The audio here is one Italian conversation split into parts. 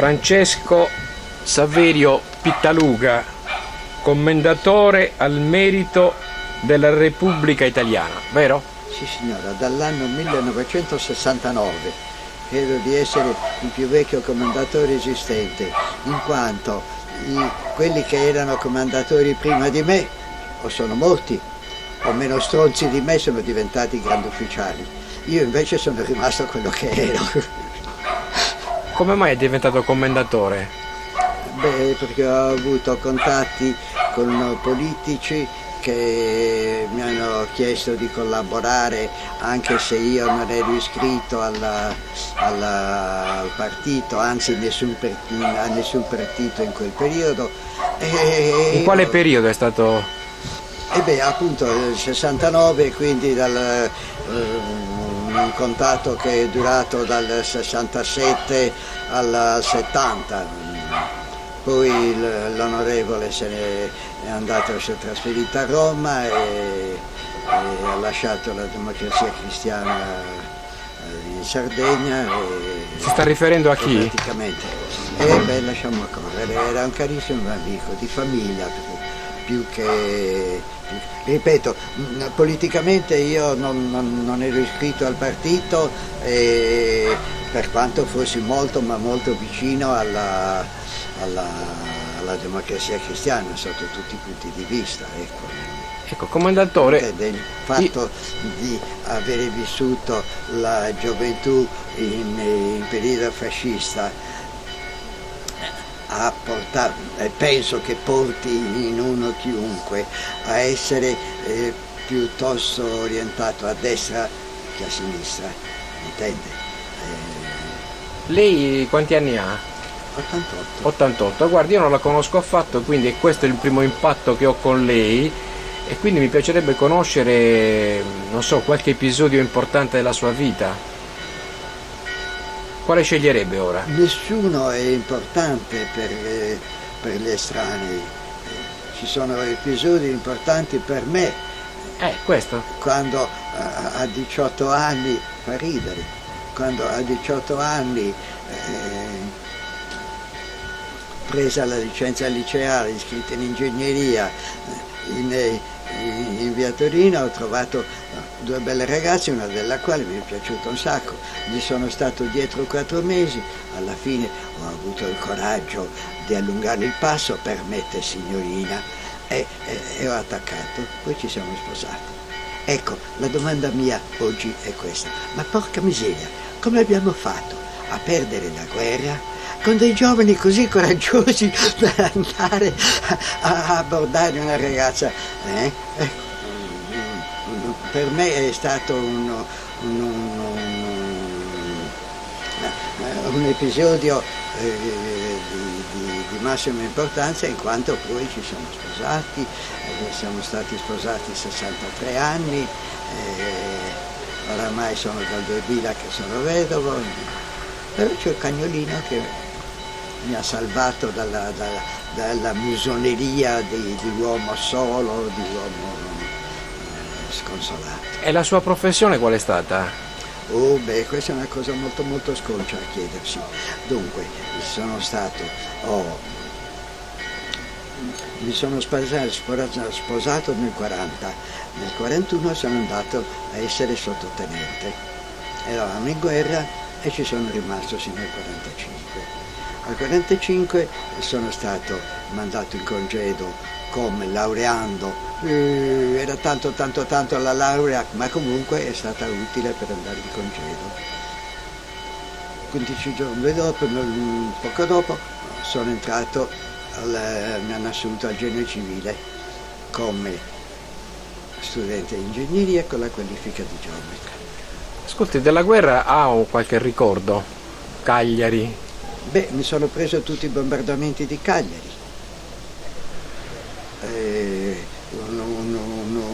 Francesco Saverio Pittaluga, commendatore al merito della Repubblica Italiana, vero? Sì signora, dall'anno 1969. Credo di essere il più vecchio commendatore esistente, in quanto quelli che erano commendatori prima di me o sono morti, o meno stronzi di me sono diventati grandi ufficiali. Io invece sono rimasto quello che ero. Come mai è diventato commendatore? Beh, perché ho avuto contatti con politici che mi hanno chiesto di collaborare anche se io non ero iscritto al partito, anzi a nessun partito in quel periodo. In quale periodo è stato? Appunto il 69, quindi un contatto che è durato dal 67 al 70. Poi l'onorevole se n'è andato, si è trasferito a Roma e ha lasciato la Democrazia Cristiana in Sardegna. Si sta riferendo a chi? Praticamente. Lasciamo correre, era un carissimo amico di famiglia, più che... Ripeto, politicamente io non ero iscritto al partito, per quanto fossi molto ma molto vicino alla Democrazia Cristiana sotto tutti i punti di vista. Ecco, commendatore. Del fatto di avere vissuto la gioventù in periodo fascista ha portato, penso che porti in uno chiunque a essere piuttosto orientato a destra che a sinistra, intende? Lei quanti anni ha? 88. 88, guardi, io non la conosco affatto, quindi questo è il primo impatto che ho con lei e quindi mi piacerebbe conoscere, non so, qualche episodio importante della sua vita. Quale sceglierebbe ora? Nessuno è importante per gli estranei, ci sono episodi importanti per me. Questo? Quando a 18 anni, fa ridere, quando a 18 anni presa la licenza liceale, iscritta in ingegneria in via Torino, ho trovato due belle ragazze, una della quale mi è piaciuta un sacco, gli sono stato dietro 4 mesi, alla fine ho avuto il coraggio di allungare il passo per mettere signorina e ho attaccato, poi ci siamo sposati. Ecco, la domanda mia oggi è questa, ma porca miseria, come abbiamo fatto a perdere la guerra con dei giovani così coraggiosi per andare a abbordare una ragazza? Per me è stato un episodio di massima importanza, in quanto poi ci siamo sposati, siamo stati sposati 63 anni, oramai sono dal 2000 che sono vedovo, però c'è il cagnolino che mi ha salvato dalla musoneria di uomo solo, di uomo sconsolato. E la sua professione qual è stata? Questa è una cosa molto molto sconcia a chiedersi. Dunque, mi sono sposato nel 40, nel 41 sono andato a essere sottotenente. Eravamo in guerra e ci sono rimasto sino al 45. Al 45 sono stato mandato in congedo come laureando, era tanto la laurea, ma comunque è stata utile per andare in congedo. 15 giorni dopo, poco dopo, sono entrato, mi hanno assunto al genio civile come studente di ingegneria con la qualifica di geometra. Ascolti, della guerra ha qualche ricordo? Cagliari? Mi sono preso tutti i bombardamenti di Cagliari.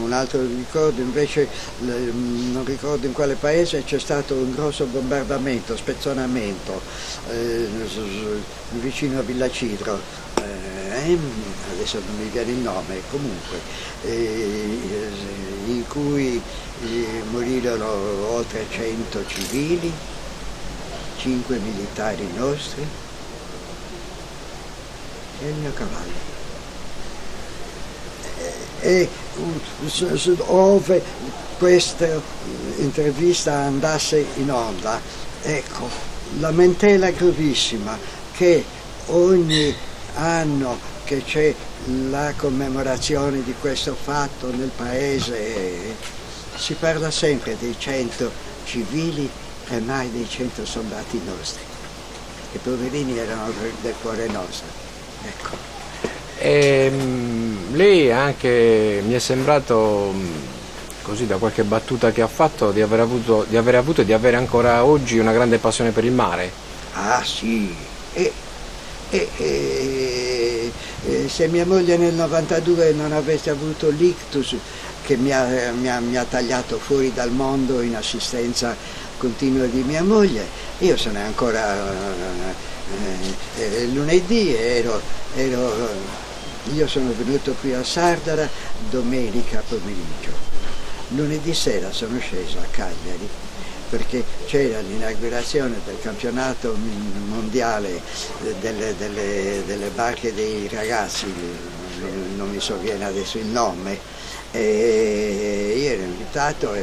Un altro ricordo invece, non ricordo in quale paese, c'è stato un grosso bombardamento, spezzonamento, vicino a Villacidro, adesso non mi viene il nome, comunque, in cui morirono oltre 100 civili, 5 militari nostri, è il mio cavallo. E ove questa intervista andasse in onda, ecco, lamentela gravissima che ogni anno che c'è la commemorazione di questo fatto nel paese si parla sempre dei 100 civili e mai dei 100 soldati nostri, che poverini erano del cuore nostro. Ecco. Lei anche mi è sembrato, così da qualche battuta che ha fatto, di aver avuto e di avere ancora oggi una grande passione per il mare. Ah sì, se mia moglie nel 92 non avesse avuto l'ictus che mi ha tagliato fuori dal mondo in assistenza continua di mia moglie, io sono ancora lunedì io sono venuto qui a Sardara domenica pomeriggio. Lunedì sera sono sceso a Cagliari perché c'era l'inaugurazione del campionato mondiale delle barche dei ragazzi, non mi sovviene adesso il nome, e io ero invitato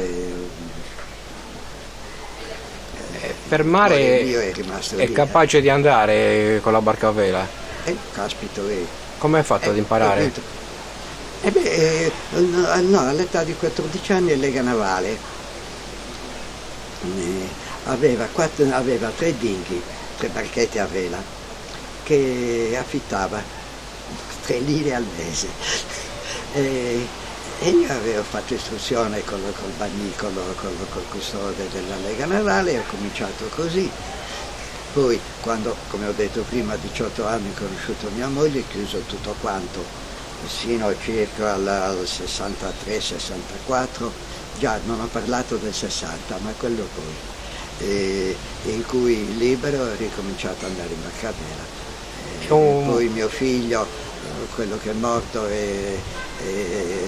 Per mare è rimasto è lì, capace di andare con la barca a vela? Caspito, Come hai fatto ad imparare? No, all'età di 14 anni è lega navale. Aveva 3 dinghi, 3 barchette a vela, che affittava 3 lire al mese. E io avevo fatto istruzione col custode della Lega Navale e ho cominciato così. Poi quando, come ho detto prima, a 18 anni ho conosciuto mia moglie, chiuso tutto quanto, sino circa al 63-64, già non ho parlato del 60, ma quello poi, in cui libero ho ricominciato ad andare in barca a vela. Poi mio figlio, quello che è morto, è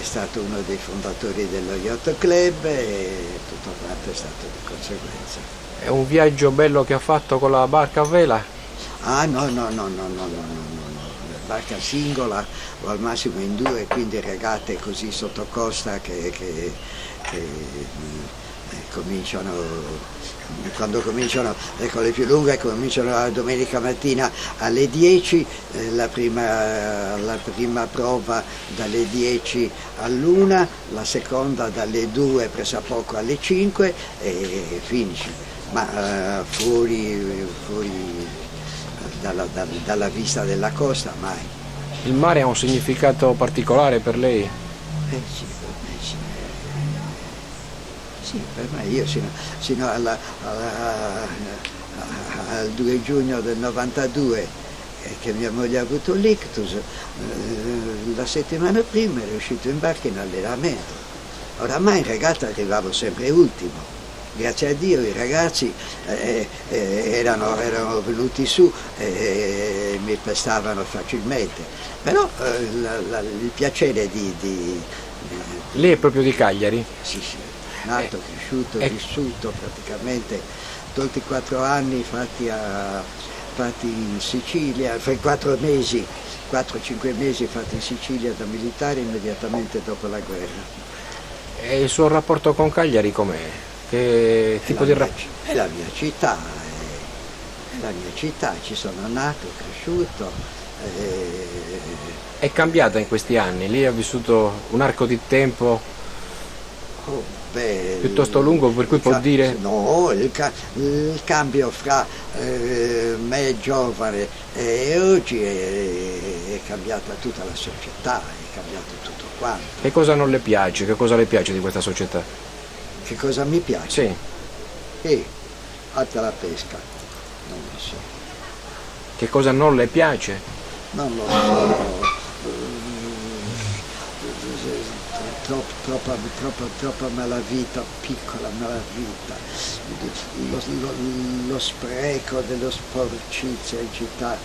stato uno dei fondatori dello Yacht Club e tutto quanto è stato di conseguenza. È un viaggio bello che ha fatto con la barca a vela? Ah no, barca singola o al massimo in 2, quindi regate così sotto costa che cominciano, quando cominciano, ecco, le più lunghe cominciano la domenica mattina alle 10, la prima prova dalle 10 all'1, la seconda dalle 2 pressappoco alle 5 e finisce. Ma fuori dalla vista della costa mai. Il mare ha un significato particolare per lei? Sì, per me sì. Sì, per me io sino al 2 giugno del 92 che mia moglie ha avuto l'ictus, la settimana prima ero uscito in barca in allenamento. Oramai in regata arrivavo sempre ultimo. Grazie a Dio i ragazzi erano venuti su e mi pestavano facilmente, però il piacere di... Lei è proprio di Cagliari? Sì, nato, cresciuto, vissuto praticamente tutti i 4 anni fatti in Sicilia, 4-5 mesi fatti in Sicilia da militare immediatamente dopo la guerra. E il suo rapporto con Cagliari com'è? Che tipo di rapporto? È la mia città, ci sono nato, cresciuto. È cambiata in questi anni? Lei ha vissuto un arco di tempo piuttosto lungo, per cui può dire? No, il cambio fra me giovane e oggi è cambiata tutta la società, è cambiato tutto quanto. Che cosa non le piace? Che cosa le piace di questa società? Che cosa mi piace? Sì. Alta la pesca, non lo so. Che cosa non le piace? Non lo so. Troppa malavita, piccola malavita, lo spreco dello sporcizia in città,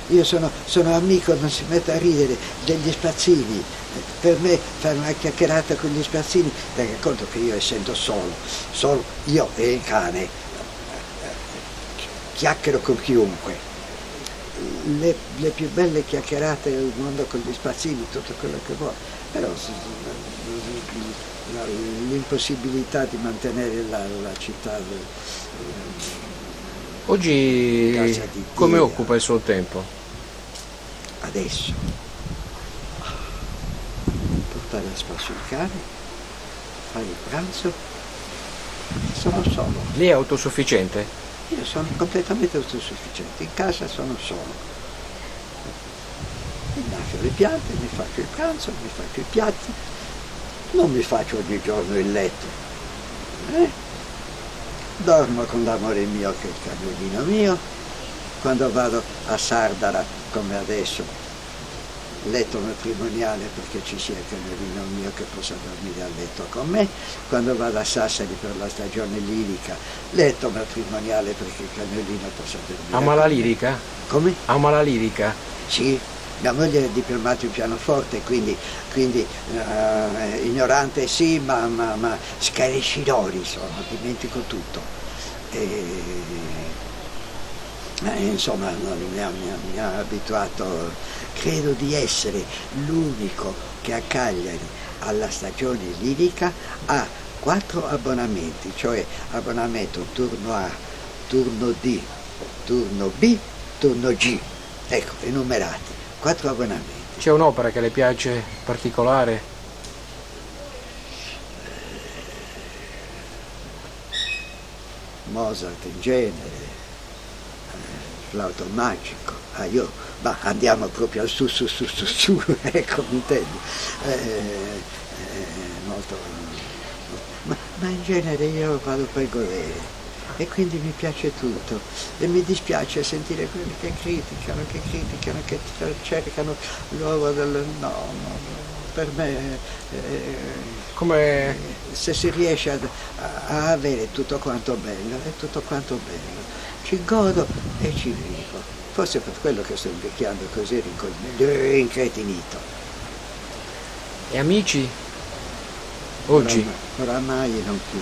io sono amico, non si mette a ridere, degli spazzini. Per me fare una chiacchierata con gli spazzini, tenga conto che io essendo solo io e il cane, chiacchiero con chiunque. le più belle chiacchierate del mondo con gli spazzini, tutto quello che vuoi, però l'impossibilità di mantenere la città Oggi casa di come Dio. occupa il suo tempo? Adesso portare a spasso il cane, fare il pranzo, sono solo. Lei è autosufficiente? Io sono completamente autosufficiente, in casa sono solo. Mi lascio le piante, mi faccio il pranzo, mi faccio i piatti, non mi faccio ogni giorno il letto. Dormo con l'amore mio che è il cagnolino mio, quando vado a Sardara come adesso, letto matrimoniale perché ci sia il cagnolino mio che possa dormire a letto con me, quando vado a Sassari per la stagione lirica, letto matrimoniale perché il cagnolino possa dormire. Ama la lirica? Come? Ama la lirica? Sì, mia moglie è diplomato in pianoforte, quindi ignorante sì, ma scarescidori sono, dimentico tutto. Insomma, mi ha abituato, credo di essere l'unico che a Cagliari alla stagione lirica ha 4 abbonamenti, cioè abbonamento turno A, turno D, turno B, turno G, ecco, enumerati, 4 abbonamenti. C'è un'opera che le piace particolare? Mozart in genere, flauto magico, andiamo proprio al su, ecco, mi intendi, molto, ma in genere io vado per godere e quindi mi piace tutto e mi dispiace sentire quelli che criticano, che cercano l'uovo no, per me Come se si riesce a avere tutto quanto bello, è tutto quanto bello, ci godo e ci vivo, forse per quello che sto invecchiando così rincretinito. e amici? Oggi? Oramai non più.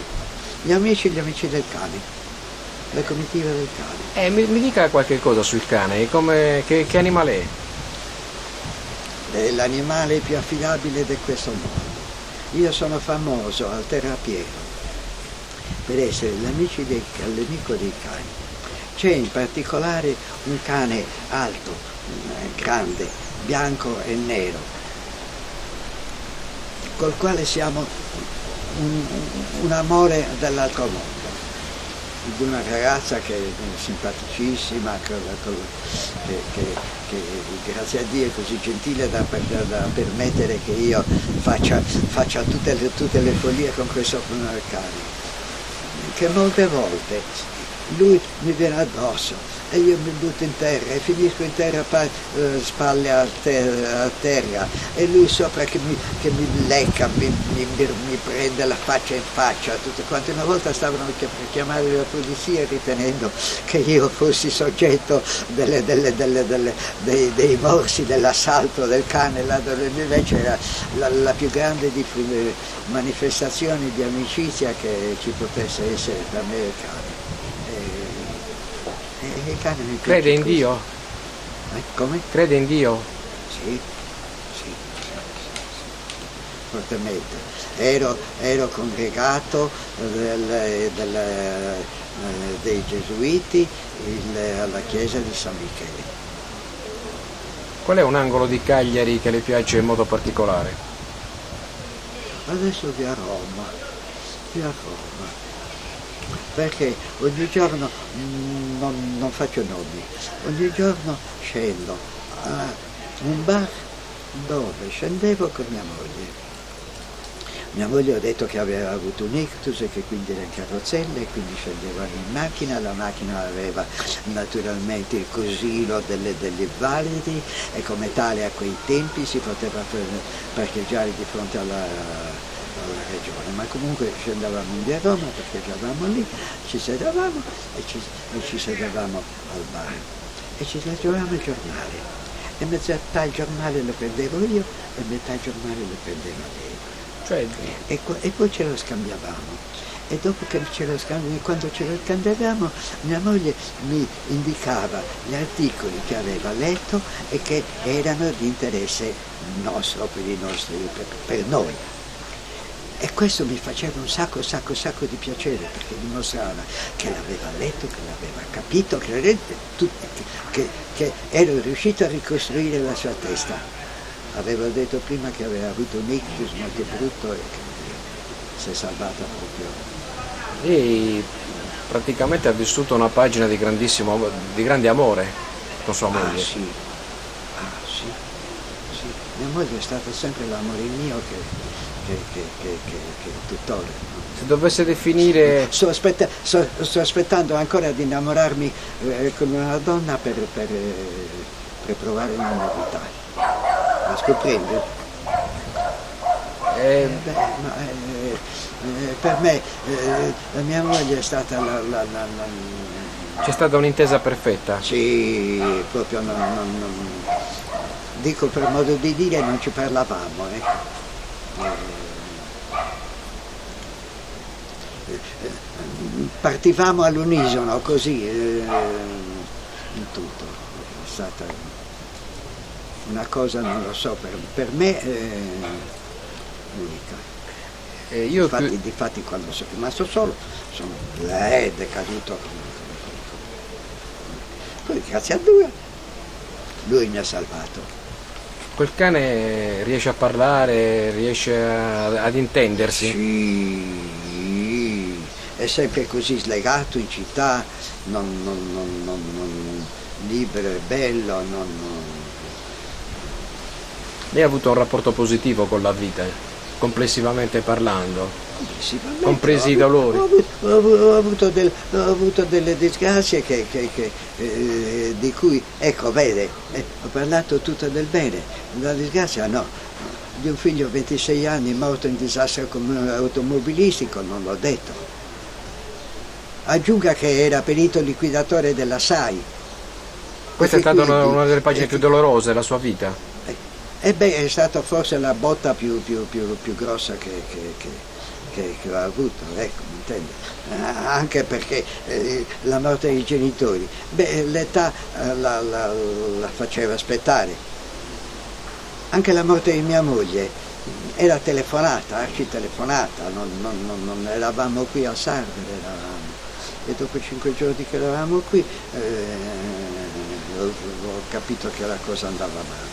Gli amici del cane, la comitiva del cane. Mi dica qualche cosa sul cane, che animale è? È l'animale più affidabile di questo mondo. Io sono famoso al Terrapieno per essere l'amico dei cani. C'è in particolare un cane alto, grande, bianco e nero, col quale siamo un amore dell'altro mondo, di una ragazza che è simpaticissima, che grazie a Dio è così gentile da permettere che io faccia tutte le follie con questo cane, che molte volte lui mi viene addosso e io mi butto in terra e finisco in terra spalle a terra e lui sopra che mi lecca, mi prende la faccia in faccia, tutte quante. Una volta stavano per chiamare la polizia ritenendo che io fossi soggetto dei morsi dell'assalto del cane, là dove invece era la più grande manifestazione di amicizia che ci potesse essere tra me e il cane. Il cane mi piace. Crede in così. Dio? Come? Crede in Dio? Sì, fortemente. Ero congregato dei Gesuiti alla chiesa di San Michele. Qual è un angolo di Cagliari che le piace in modo particolare? Adesso via Roma, perché ogni giorno, non faccio nomi, ogni giorno scendo a un bar dove scendevo con mia moglie. Mia moglie ha detto che aveva avuto un ictus e che quindi era in carrozzella e quindi scendevano in macchina, la macchina aveva naturalmente il cosino degli validi e come tale a quei tempi si poteva parcheggiare di fronte alla regione, ma comunque scendevamo in via Roma, parcheggiavamo lì, ci sedevamo e ci sedevamo al bar e ci leggevamo il giornale e metà il giornale lo prendevo io e metà il giornale lo prendeva lei. Cioè, E poi ce lo scambiavamo e dopo che quando ce lo scambiavamo, mia moglie mi indicava gli articoli che aveva letto e che erano di interesse nostro, per noi. E questo mi faceva un sacco di piacere, perché dimostrava che l'aveva letto, che l'aveva capito, che ero riuscito a ricostruire la sua testa. Avevo detto prima che aveva avuto un ictus molto brutto e che si è salvata proprio. Lei praticamente ha vissuto una pagina di grande amore con sua moglie. Sì. Mia moglie è stata sempre l'amore mio che tuttora. Se dovesse definire... Sto aspettando ancora di innamorarmi con una donna per provare una novità. La scoprendo? Per me la mia moglie è stata C'è stata un'intesa perfetta? Sì, proprio dico per modo di dire, non ci parlavamo. Partivamo all'unisono così, in tutto. È stata una cosa, non lo so, per me unica. Difatti quando sono rimasto solo è decaduto. Poi grazie a lui mi ha salvato. Quel cane riesce a parlare, riesce ad intendersi? Sì, è sempre così slegato in città, libero e bello. Lei ha avuto un rapporto positivo con la vita, complessivamente parlando, compresi i dolori? Ho avuto delle disgrazie di cui, ecco, vede, ho parlato tutto del bene, la disgrazia no, di un figlio 26 anni morto in disastro automobilistico non l'ho detto. Aggiunga che era perito liquidatore della SAI. Questa è stata una delle pagine più dolorose della sua vita? È stata forse la botta più grossa che ho avuto, ecco, mi intende? Anche perché la morte dei genitori, l'età la faceva aspettare. Anche la morte di mia moglie era telefonata, arcitelefonata, non eravamo qui a Sardegna, e dopo 5 giorni che eravamo qui ho capito che la cosa andava male.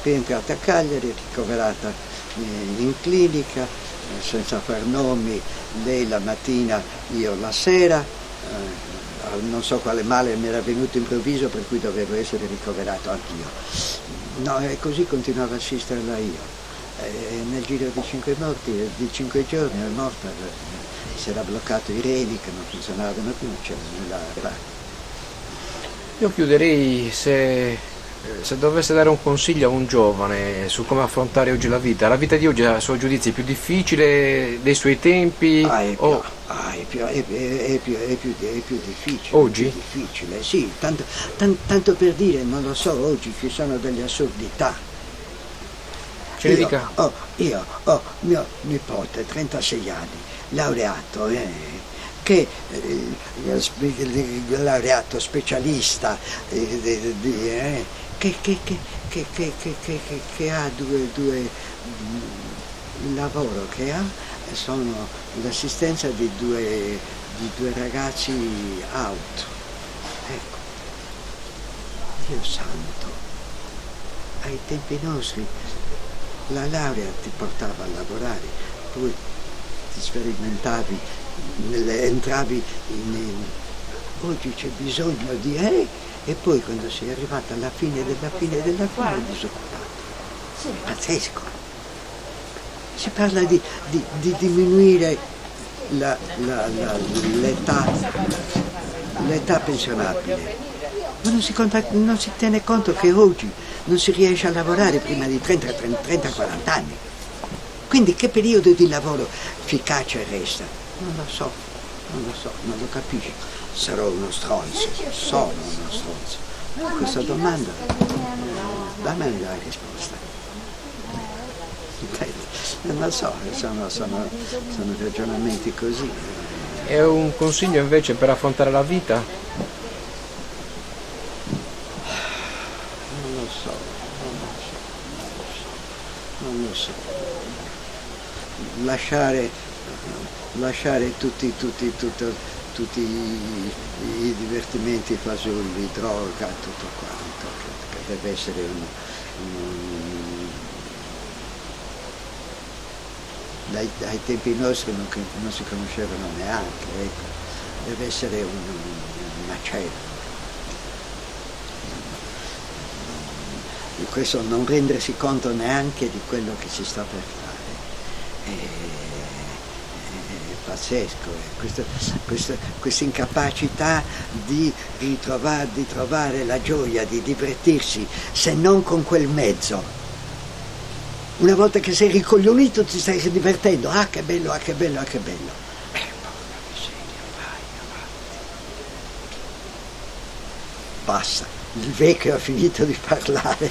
Rientrata a Cagliari, ricoverata in clinica, senza far nomi, lei la mattina, io la sera, non so quale male mi era venuto improvviso per cui dovevo essere ricoverato anch'io. No, e così continuavo a assisterla io. Nel giro di 5 giorni è morta, si era bloccato i reni che non funzionavano più, non c'era nulla da fare. Io chiuderei, se dovesse dare un consiglio a un giovane su come affrontare oggi la vita di oggi a suoi giudizi è più difficile dei suoi tempi? È più difficile. Oggi? È più difficile, sì, tanto per dire, non lo so, oggi ci sono delle assurdità. Ce ne dica? Io ho mio nipote, 36 anni, laureato, che laureato specialista, che ha il lavoro che ha sono l'assistenza di due ragazzi out. Ecco, Dio santo, ai tempi nostri la laurea ti portava a lavorare, poi ti sperimentavi, entravi oggi c'è bisogno di e poi quando sei arrivata alla fine della fine disoccupato. Pazzesco. Si parla di diminuire l'età pensionabile, ma non si tiene conto che oggi non si riesce a lavorare prima di 30-40 anni. Quindi che periodo di lavoro efficace resta? Non lo so, non lo capisco. Sarò uno stronzo, sono uno stronzo. A questa domanda dammi la risposta. Non so, sono ragionamenti così. È un consiglio invece per affrontare la vita? Non lo so, non lo so. Lasciare tutti i divertimenti fasulli, droga, tutto quanto, che deve essere dai tempi nostri non si conoscevano neanche, ecco. Deve essere un macello. Di questo non rendersi conto neanche di quello che si sta per fare. È pazzesco, questa incapacità di trovare la gioia, di divertirsi, se non con quel mezzo. Una volta che sei ricoglionito ti stai divertendo, ah che bello, ah che bello, ah che bello. Porca miseria, vai avanti. Basta, il vecchio ha finito di parlare.